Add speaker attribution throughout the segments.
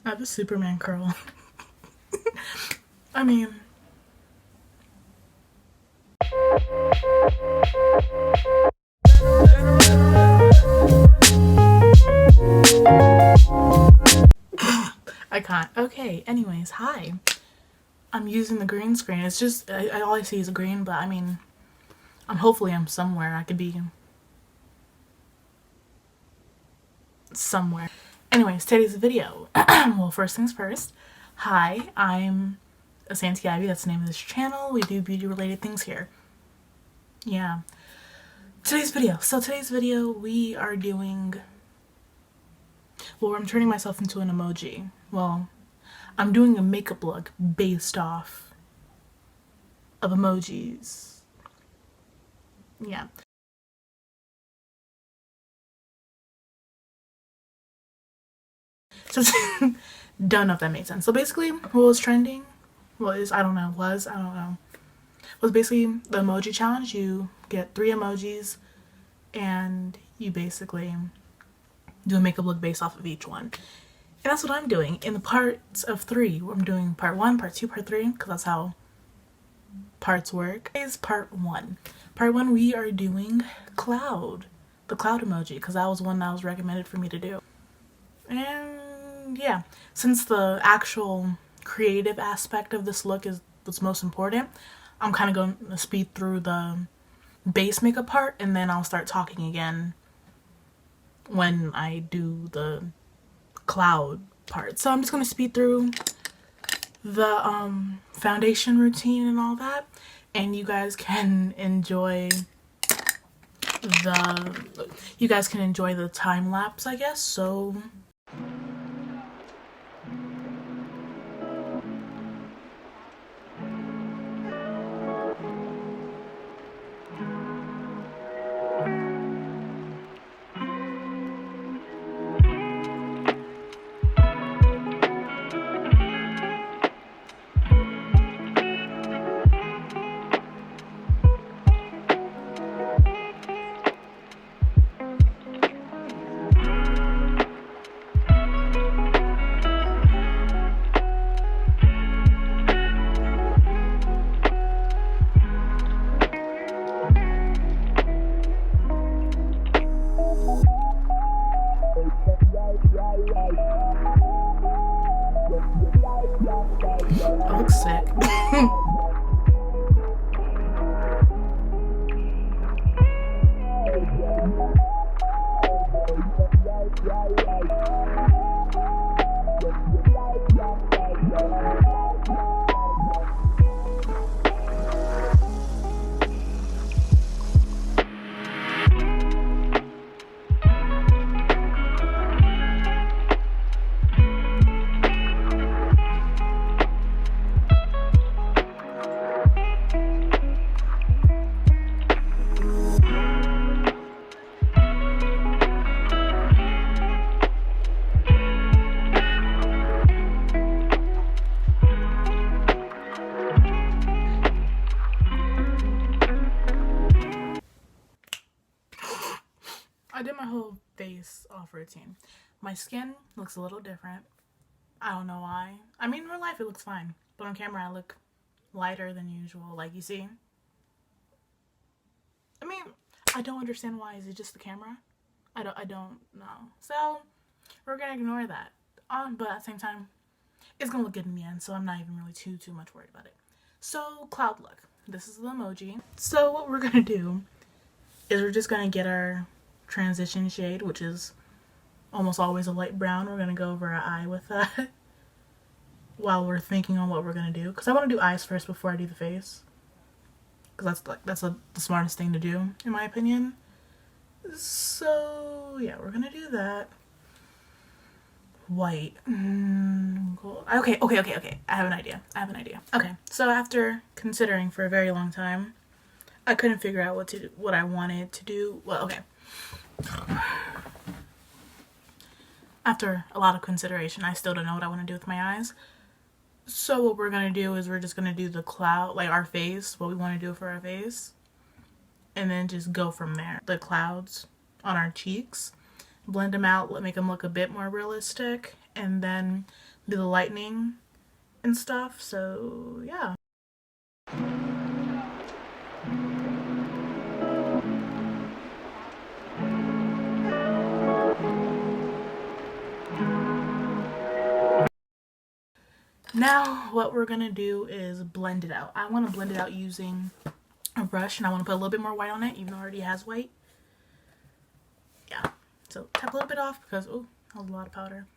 Speaker 1: Not the Superman curl. I mean, I can't. Okay, anyways, hi. I'm using the green screen. It's just, all I see is green, but I mean, hopefully I'm somewhere. I could be somewhere. Anyways, today's video. Well, first things first. Hi, I'm Santi Ivy. That's the name of this channel. We do beauty related things here. Yeah. Today's video. So today's video we are doing, well, I'm turning myself into an emoji. Well, I'm doing a makeup look based off of emojis. Yeah. So don't know if that made sense. So basically what was trending was, I don't know, was basically the emoji challenge. You get 3 emojis and you basically do a makeup look based off of each one. And that's what I'm doing in the parts of 3. I'm doing part 1, part 2, part 3, because that's how parts work. Is part 1. Part 1 we are doing cloud. The cloud emoji, because that was one that was recommended for me to do. And yeah, since the actual creative aspect of this look is what's most important, I'm kind of going to speed through the base makeup part and then I'll start talking again when I do the cloud part. So I'm just going to speed through the foundation routine and all that, and you guys can enjoy the time lapse, I guess. So it looks sick. I did my whole face off routine. My skin looks a little different. I don't know why. I mean, in real life it looks fine, but on camera I look lighter than usual, like you see. I mean, I don't understand why. Is it just the camera? I don't know. So we're gonna ignore that. But at the same time, it's gonna look good in the end, so I'm not even really too much worried about it. So cloud look. This is the emoji. So what we're gonna do is we're just gonna get our transition shade, which is almost always a light brown. We're gonna go over our eye with that while we're thinking on what we're gonna do, because I want to do eyes first before I do the face, because that's the smartest thing to do in my opinion. So yeah, we're gonna do that. White. Gold. Okay. I have an idea. Okay, so after considering for a very long time, I couldn't figure out what I wanted to do. Well, okay. After a lot of consideration, I still don't know what I want to do with my eyes. So what we're gonna do is we're just gonna do the cloud, like our face, what we want to do for our face, and then just go from there. The clouds on our cheeks, blend them out, make them look a bit more realistic, and then do the lightning and stuff. So yeah. Now what we're gonna do is blend it out. I want to blend it out using a brush, and I want to put a little bit more white on it, even though it already has white. Yeah, so tap a little bit off because, oh, that was a lot of powder.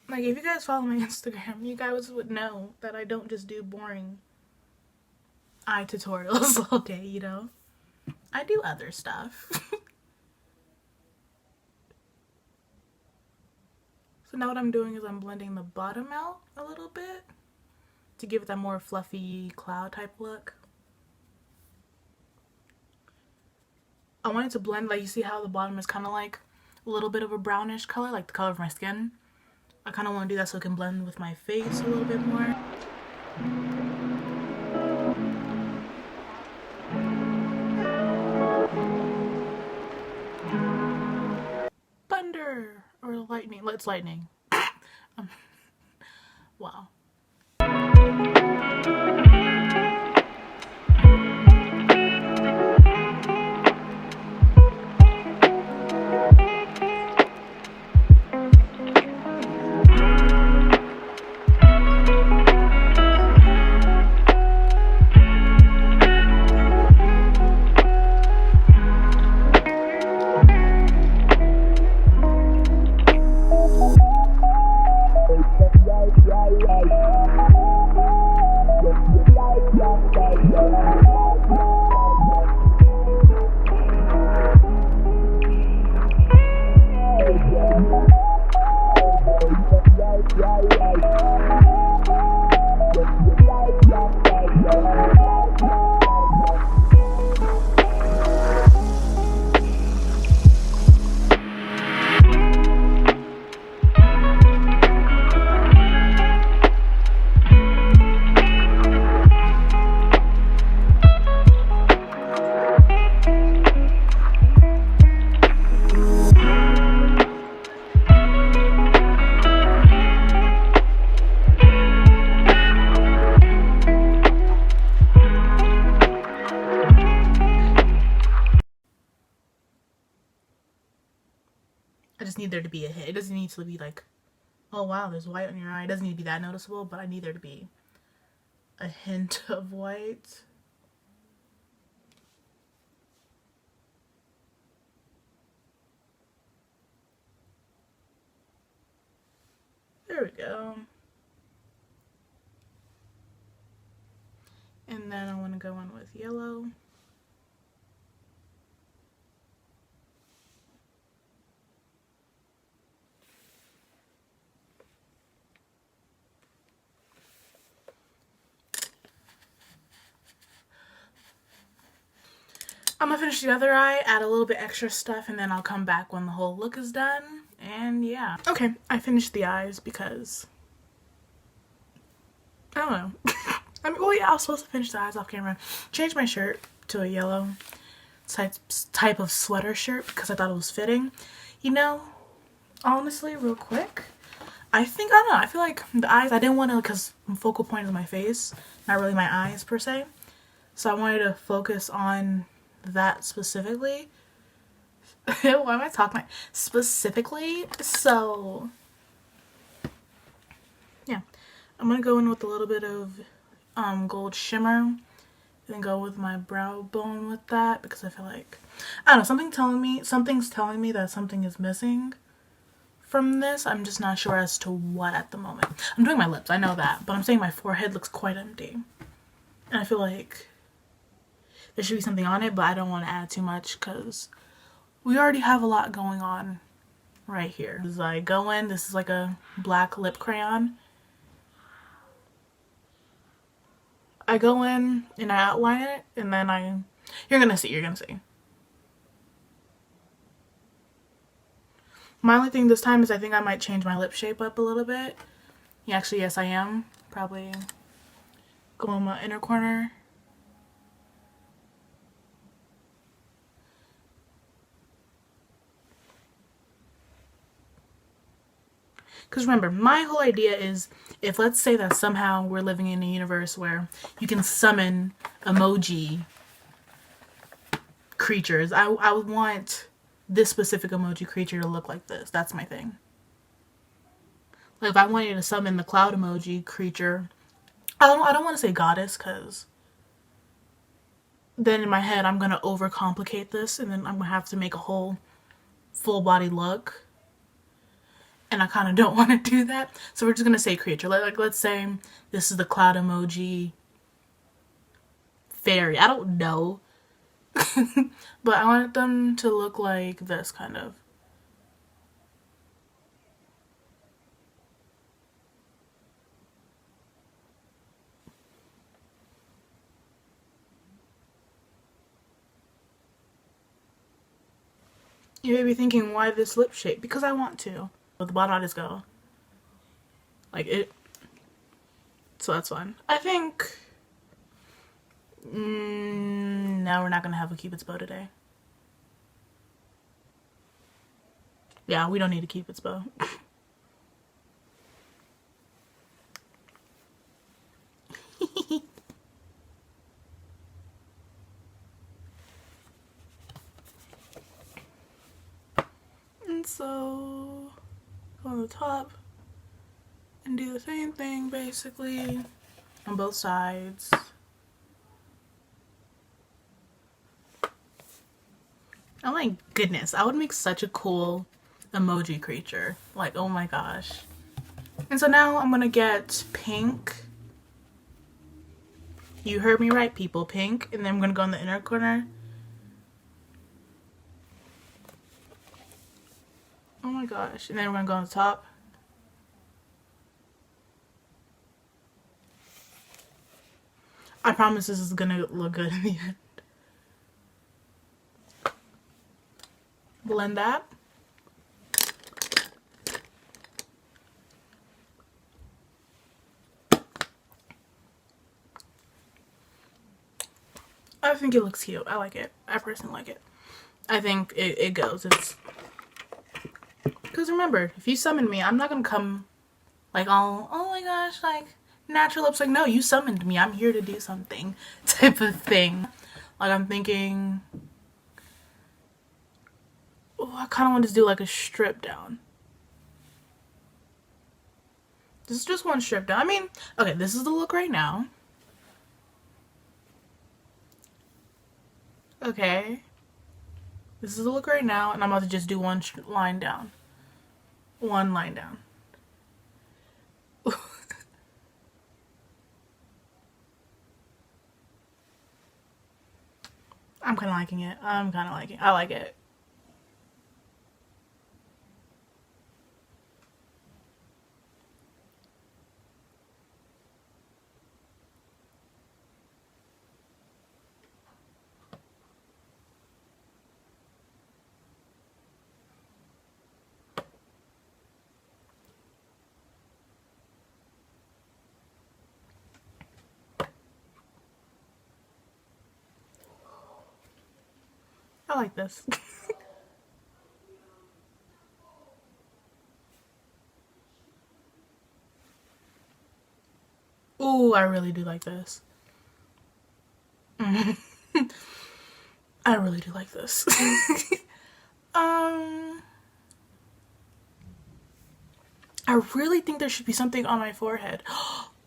Speaker 1: Like, if you guys follow my Instagram, you guys would know that I don't just do boring eye tutorials all day, you know? I do other stuff. So now what I'm doing is I'm blending the bottom out a little bit to give it that more fluffy cloud type look. I want it to blend, like, you see how the bottom is kind of like a little bit of a brownish color, like the color of my skin. I kind of want to do that so it can blend with my face a little bit more. Thunder or lightning. Let's lightning. Wow. I just need there to be a hit. It doesn't need to be like, oh wow, there's white on your eye. It doesn't need to be that noticeable, but I need there to be a hint of white. There we go. And then I want to go in with yellow. I'm gonna finish the other eye, add a little bit extra stuff, and then I'll come back when the whole look is done. And yeah. Okay, I finished the eyes because I don't know. I mean, well, yeah, I was supposed to finish the eyes off camera. Changed my shirt to a yellow type of sweater shirt because I thought it was fitting. You know, honestly, real quick, I don't know, I feel like the eyes, I didn't want to, because focal point is my face, not really my eyes per se. So I wanted to focus on that specifically. Why am I talking like specifically? So yeah, I'm gonna go in with a little bit of gold shimmer and then go with my brow bone with that because I feel like, I don't know, something's telling me that something is missing from this. I'm just not sure as to what at the moment. I'm doing my lips, I know that, but I'm saying my forehead looks quite empty. And I feel like there should be something on it, but I don't want to add too much because we already have a lot going on right here. As I go in, this is like a black lip crayon. I go in and I outline it, and then you're gonna see. My only thing this time is I think I might change my lip shape up a little bit. Yeah, actually, yes, I am. Probably go in my inner corner. Because remember, my whole idea is, if let's say that somehow we're living in a universe where you can summon emoji creatures, I would want this specific emoji creature to look like this. That's my thing. Like if I wanted to summon the cloud emoji creature, I don't want to say goddess, because then in my head I'm going to overcomplicate this, and then I'm going to have to make a whole full body look. And I kind of don't want to do that. So we're just going to say creature. Like let's say this is the cloud emoji fairy. I don't know. But I want them to look like this kind of. You may be thinking, why this lip shape? Because I want to. But the bottom I just go like it. So that's fine. I think no, we're not gonna have a Cupid's bow today. Yeah, we don't need a Cupid's bow. And so go on the top and do the same thing basically on both sides. Oh my goodness, I would make such a cool emoji creature. Like, oh my gosh. And so now I'm gonna get pink. You heard me right, people. Pink. And then I'm gonna go in the inner corner. Oh my gosh. And then we're gonna go on the top. I promise this is gonna look good in the end. Blend that. I think it looks cute. I like it. I personally like it. I think it goes. It's because remember, if you summon me, I'm not gonna come like all, oh my gosh, like natural lips. Like, no, you summoned me. I'm here to do something type of thing. Like I'm thinking, oh, I kind of want to do like a strip down. This is just one strip down. I mean, okay, this is the look right now. Okay. This is the look right now, and I'm about to just do one line down. One line down. I'm kind of liking it. I'm kind of liking it. I like it. I like this. Ooh, I really do like this. I really do like this. I really think there should be something on my forehead.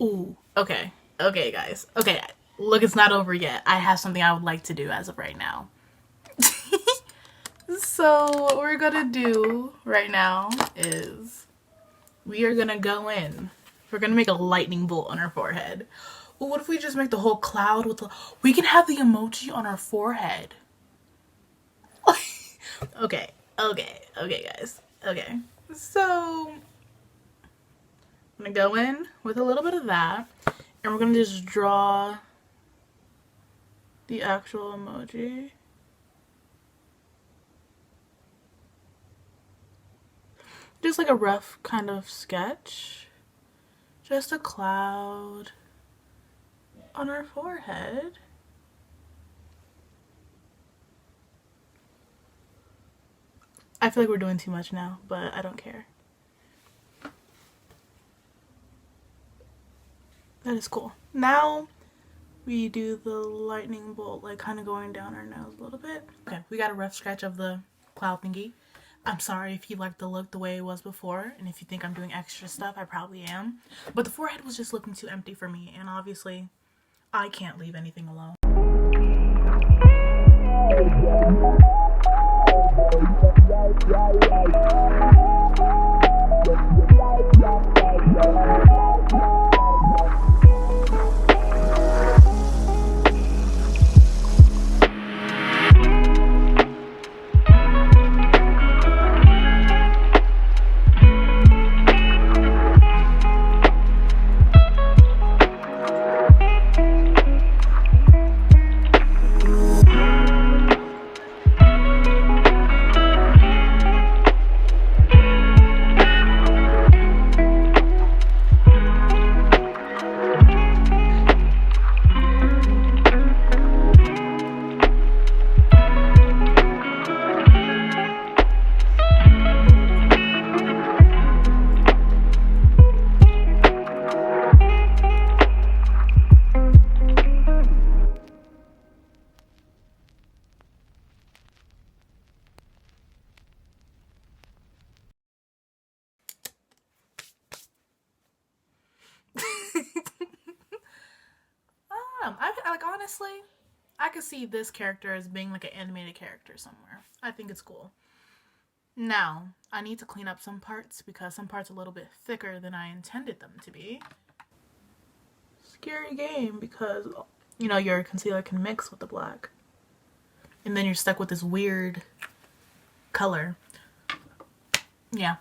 Speaker 1: Ooh, okay. Okay, guys. Okay, look, it's not over yet. I have something I would like to do as of right now. So what we're gonna do right now is we are gonna go in. We're gonna make a lightning bolt on our forehead. Well, what if we just make the whole cloud with the... We can have the emoji on our forehead. Okay, guys. Okay. So I'm gonna go in with a little bit of that, and we're gonna just draw the actual emoji. Just like a rough kind of sketch. Just a cloud on our forehead. I feel like we're doing too much now, but I don't care. That is cool. Now we do the lightning bolt, like kind of going down our nose a little bit. Okay, we got a rough sketch of the cloud thingy. I'm sorry if you like the look the way it was before, and if you think I'm doing extra stuff, I probably am. But the forehead was just looking too empty for me, and obviously I can't leave anything alone. Honestly, I could see this character as being like an animated character somewhere. I think it's cool. Now, I need to clean up some parts because some parts are a little bit thicker than I intended them to be. Scary game because, you know, your concealer can mix with the black. And then you're stuck with this weird color. Yeah.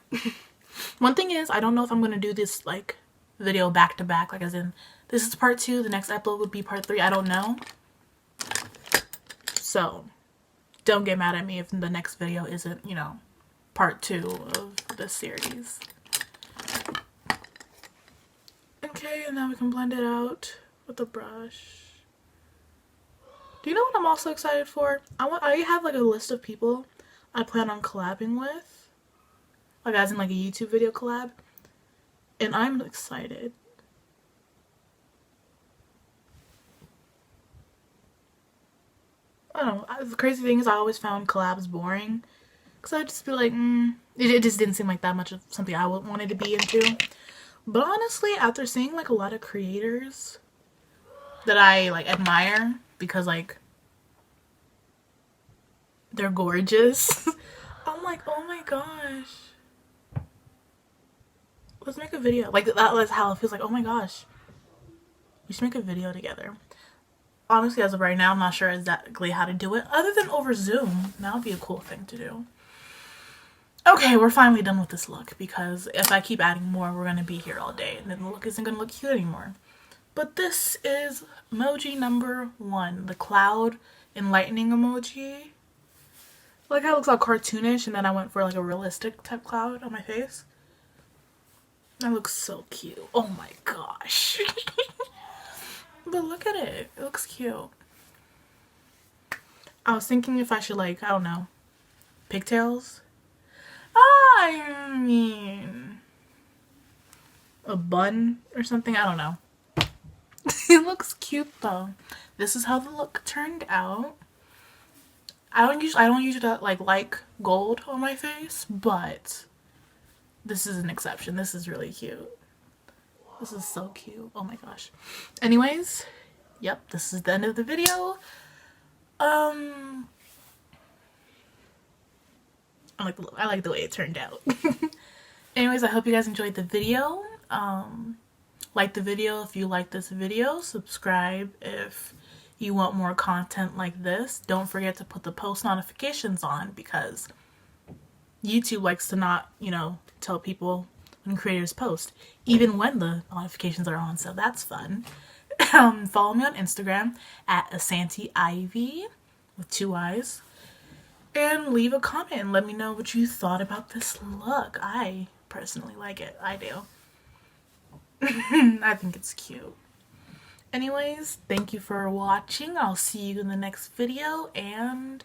Speaker 1: One thing is, I don't know if I'm going to do this like video back to back, like as in this is part 2, the next upload would be part 3. I don't know. So don't get mad at me if the next video isn't, you know, part 2 of this series. Okay, and now we can blend it out with a brush. Do you know what I'm also excited for? I have like a list of people I plan on collabing with. Like as in like a YouTube video collab. And I'm excited. I don't know. The crazy thing is I always found collabs boring. Because I'd just be like, it just didn't seem like that much of something I wanted to be into. But honestly, after seeing like a lot of creators that I like admire because like they're gorgeous, I'm like, oh my gosh. Let's make a video. Like that was how it feels like, oh my gosh. We should make a video together. Honestly, as of right now, I'm not sure exactly how to do it. Other than over Zoom. That would be a cool thing to do. Okay, we're finally done with this look. Because if I keep adding more, we're going to be here all day. And then the look isn't going to look cute anymore. But this is emoji number 1. The cloud and lightning emoji. Like how it looks all cartoonish. And then I went for like a realistic type cloud on my face. That looks so cute. Oh my gosh. But look at it. It looks cute. I was thinking if I should like, I don't know, pigtails? I mean, a bun or something? I don't know. It looks cute though. This is how the look turned out. I don't usually like gold on my face, but this is an exception. This is really cute. This is so cute. Oh my gosh. Anyways, yep, this is the end of the video. I like the way it turned out. Anyways, I hope you guys enjoyed the video. Like the video if you like this video. Subscribe if you want more content like this. Don't forget to put the post notifications on because YouTube likes to not, you know, tell people when creators post, even when the notifications are on, so that's fun. Follow me on Instagram at AsantiIvy with 2 I's, and leave a comment and let me know what you thought about this look. I personally like it. I do. I think it's cute. Anyways, thank you for watching. I'll see you in the next video, and